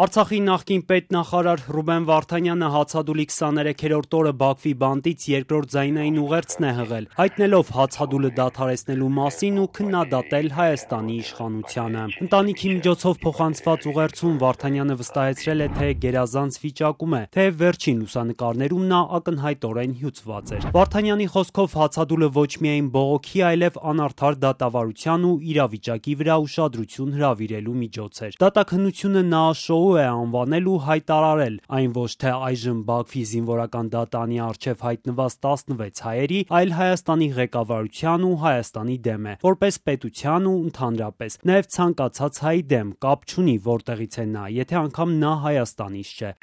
Արցախի նախկին պետնախարար Ռուբեն Վարդանյանը հացադուլի 23-րդ օրը Բաքվի բանտից երկրորդ ձայնային ուղերձն է հղել, հայտնելով հացադուլը դադարեցնելու մասին ու քննադատել Հայաստանի իշխանությանը։ Ընտանիքի միջոցով փոխանցված ուղերձում Վարդանյանը վստահեցրել է, թե գերազանց վիճակում է, թեև վերջին լուսանկարներում նա ակնհայտորեն հյուծված էր։ Վարդանյանի խոսքով հացադուլը ոչ միայն բողոքի, այլև անարդար դատավարության ու իրավիճակի վրա ուշադրություն հրավիրելու միջոց էր։ Դատաքննությունը նա է անվանել ու հայտարարել, այն ոչ թե այժմ Բաքվի զինվորական դատարանի առջև հայտնված 16 հայերի, այլ Հայաստանի ղեկավարության ու Հայաստանի դեմ է, որպես պետության ու ընդհանրապես, նաև ցանկացած հայի դեմ, կապ չունի որտեղից է նա, եթե անգամ նա Հայաստանից չէ։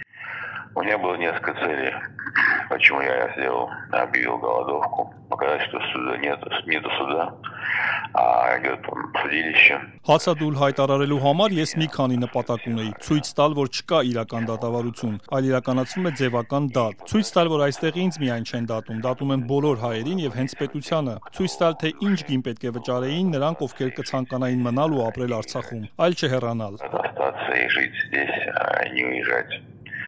У меня было несколько целей, почему я сделал, объявил голодовку. Показать, что суда нету суда, а идет судилище. Հացադուլ հայտարարելու համար ես մի քանի նպատակ ունեի. ցույց տալ, որ չկա իրական դատավարություն, այլ իրականացվում է ձևական դատ. Ցույց տալ, որ այստեղ ինձ միայն չեն դատում են բոլոր հայերին եւ հենց պետությանը. Ցույց տալ, թե ինչ գին պետք է վճարեին նրանք, ովքեր կցանկանային մնալ ու ապրել Արցախում, այլ չհեռանալ։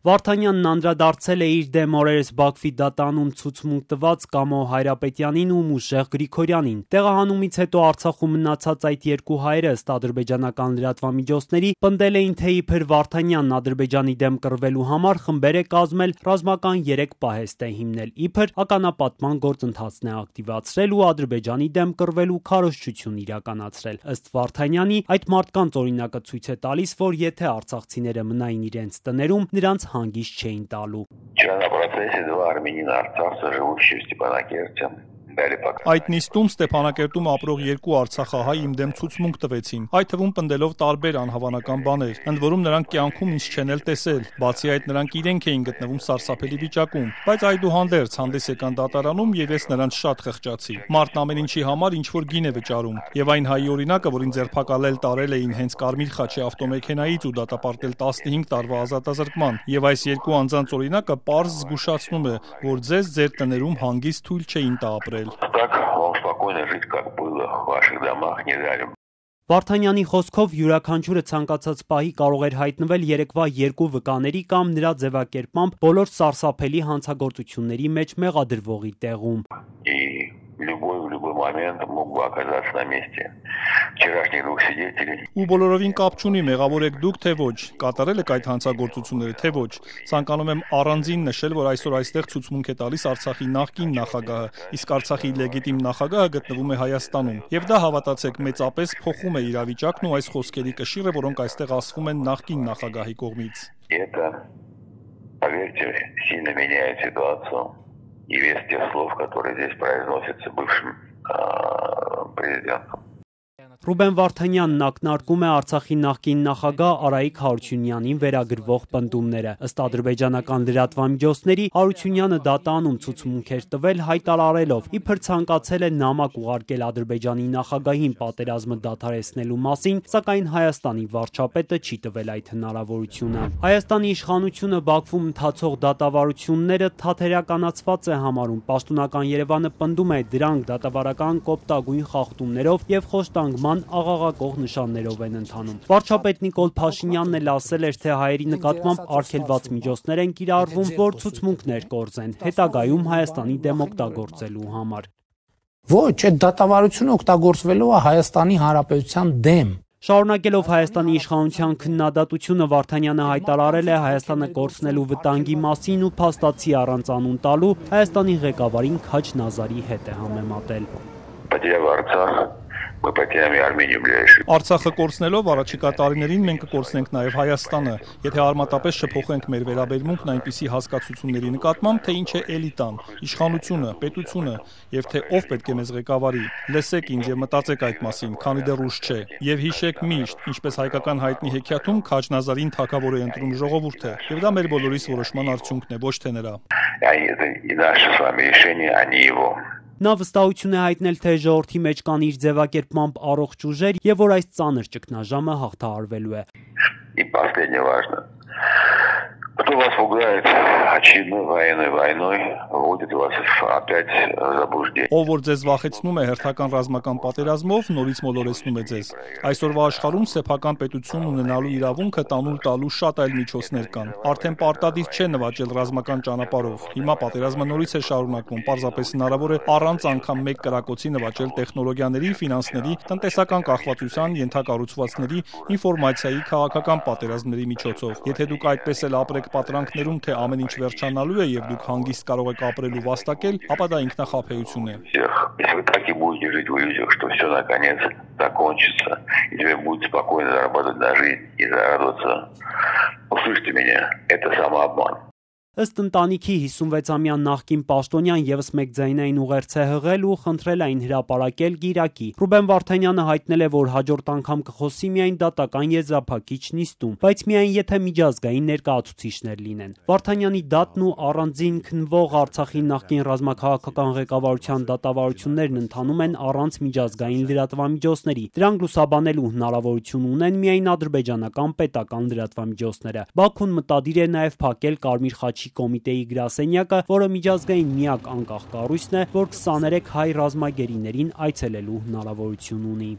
Վարդանյանն անդրադարձել է իր դեմ օրերս Բաքվի դատարանում ցուցմունք տված Կամո Հայրապետյանին ու Մուշեղ Գրիգորյանին։ Տեղահանումից հետո Արցախում մնացած այդ երկու հայերը ըստ ադրբեջանական լրատվամիջոցների պնդել էին, թե իբր Վարդանյանն Ադրբեջանի դեմ կռվելու համար խմբեր է կազմել, ռազմական 3 պահեստ է հիմնել, իբր ականապատման գործընթացն է ակտիվացրել ու Ադրբեջանի դեմ կռվելու քարոզչություն իրականացրել։ Ըստ Վարդանյանի, այդ մարդկանց օրինակը ցույց է տալիս, որ եթե արցախցիները մնային իրենց տներում, նրանց հանգիստ չէին տալու։ Вчера на процессе 2 армянина арцахца, живущие в Степанакерте. Այդ նիստում Ստեփանակերտում ապրող 2 արցախահայ իմ դեմ ցուցմունք տվեցին, այդ թվում պնդելով տարբեր անհավանական բաներ, ընդ որում նրանք կյանքում ինձ չեն էլ տեսել, բացի այդ նրանք իրենք էին գտնվում սարսափելի վիճակում, բայց այդուհանդերձ հանդես եկան դատարանում եւ ես նրանց շատ խղճացի։ Մարդն ամեն ինչի համար ինչ որ գին է վճարում, եւ այն հայի օրինակը, որին ձերբակալել տարել էին հենց Կարմիր խաչի ավտոմեքենայից ու դատապարտել 15 տարվա ազատազրկման, եւ այս 2 անձանց օրինակը պարզ զգուշացնում է, որ ձեզ ձեր տներում հանգիստ թույլ չէին տա ապրել։ Так вам спокойно жить, как было в ваших домах, не дали. Վարդանյանի խոսքով յուրաքանչյուրը ցանկացած պահի կարող էր հայտնվել երեկվա 2 վկաների կամ նրա ձևակերպմամբ բոլոր սարսափելի հանցագործությունների մեջ մեղադրվողի տեղում։ Любой в любой момент мог бы оказаться на месте вчерашних 2 свидетелей. Ու բոլորովին կապ չունի մեղավոր եք դուք թե ոչ, կատարել եք այդ հանցագործությունները թե ոչ։ Ցանկանում եմ առանձին նշել, որ այսօր այստեղ ցուցմունք է տալիս Արցախի նախկին նախագահը, իսկ Արցախի լեգիտիմ նախագահը гտնվում է Հայաստանում։ Եվ դա հավատացեք մեծապես փոխում է իրավիճակն ու այս խոսքերի կշիռը, որոնք այստեղ ասվում են նախկին նախագահի կողմից։ Это, поверьте, сильно меняет ситуацию. И вес тех слов, которые здесь произносятся бывшим президентом. Ռուբեն Վարդանյանն ակնարկում է Արցախի նախկին նախագահ Արայիկ Հարությունյանին վերագրվող պնդումները։ Ըստ ադրբեջանական լրատվամիջոցների Հարությունյանը դատարանում ցուցմունք էր տվել հայտարարելով, իբր ցանկացել է նամակ ուղարկել Ադրբեջանի նախագահին պատերազմը դադարեցնելու մասին, սակայն Հայաստանի վարչապետը չի տվել այդ հնարավորությունը։ Հայաստանի իշխանությունը Բաքվում ընթացող դատավարությունները թատերականացված է համարում։ Պաշտոնական Երևանը պնդում է դրանք դատավարական կոպտագույն խախտումներով եւ խոշտանգման աղաղակող նշաններով են ընթանում։ Վարչապետ Նիկոլ Փաշինյանն էլ ասել էր, թե հայերի նկատմամբ արգելված միջոցներ են կիրառվում, որ ցուցմունքներ կորզեն, հետագայում Հայաստանի դեմ օգտագործելու համար։ Ոչ, այդ դատավարությունը օգտագործվելու է Հայաստանի Հանրապետության դեմ։ Շարունակելով Հայաստանի իշխանության քննադատությունը Վարդանյանը հայտարարել է Հայաստանը կորցնելու վտանգի մասին ու փաստացի առանց անուն տալու Հայաստանի ղեկավարին Քաչ Նազարի հետ է համեմատել։ Мы потеряем Армению ближайшие. Արցախը կորցնելով առաջիկա տարիներին մենք կկորցնենք նաև Հայաստանը, եթե արմատապես չփոխենք մեր վերաբերմունքն այնպիսի հասկացությունների նկատմամբ, թե ինչ է էլիտան, իշխանությունը, պետությունը, եւ թե ով պետք է մեզ ղեկավարի։ Լսեք ինձ եւ մտածեք այդ մասին, քանի դեռ ուշ չէ։ Եվ հիշեք միշտ, ինչպես հայկական հայտնի հեքիաթում Քաչ Նազարին թագավոր է ընտրում ժողովուրդը, եւ դա մեր բոլորիս որոշման արդյունքն է, ոչ թե նրա։ И наше с вами решение, а не его. Նա վստահություն է հայտնել, թե ժողովրդի մեջ կան իր ձևակերպմամբ առողջ ուժեր եւ որ այս ծանր ճգնաժամը հաղթահարվելու է։ И последнее важно. Кто вас пугает очередной военной войной, вводит вас опять в заблуждение. Ով որ ձեզ վախեցնում է հերթական ռազմական պատերազմով, նորից մոլորեցնում է ձեզ։ Այսօրվա աշխարհում սեփական պետություն ունենալու իրավունքը տանուլ տալու շատ այլ միջոցներ կան։ Արդեն պարտադիր չէ նվաճել ռազմական ճանապարհով։ Հիմա պատերազմը նորից է շարունակվում, պարզապես հնարավոր է առանց անգամ մեկ կրակոցի նվաճել տեխնոլոգիաների, ֆինանսների, տնտեսական կախվածության, ենթակառուցվածքների, ինֆորմացիայի, քաղաքական պատերազմների միջոցով։ Եթե դուք այդպես էլ ապրեք պատրանքներում, թե ամեն ինչ վերջանալու է եւ դուք հանգիստ կարող եք ապրել ու վաստակել, ապա դա ինքնախաբեություն է։ Если вы так и будете жить в иллюзиях, что все наконец закончится, и тебе будет спокойно зарабатывать на жизнь и зарадоваться, услышьте меня, это самообман. Ըստ ընտանիքի 56-ամյա նախկին պաշտոնյան եւս մեկ ձայնային ուղերձ է հղել ու խնդրել այն հրապարակել գիրակի։ Ռուբեն Վարդանյանը հայտնել է, որ հաջորդ անգամ կխոսի միայն դատական եզրափակիչ նիստում, բայց միայն եթե միջազգային ներկայացուցիչներ լինեն։ Վարդանյանի դատն ու առանձին քննվող Արցախի նախկին ռազմաքաղաքական ղեկավարության դատավարություններն ընթանում են առանց միջազգային լրատվամիջոցների։ Դրանք լուսաբանելու հնարավորություն ունեն միայն ադրբեջանական պետական լրատվամիջոցները։ Բաքուն մտադիր է նաեւ փակել Կարմիր խաչի կոմիտեի գրասենյակը, որը միջազգային միակ անկախ կառույցն է, որ 23 հայ ռազմագերիներին այցելելու հնարավորություն ունի։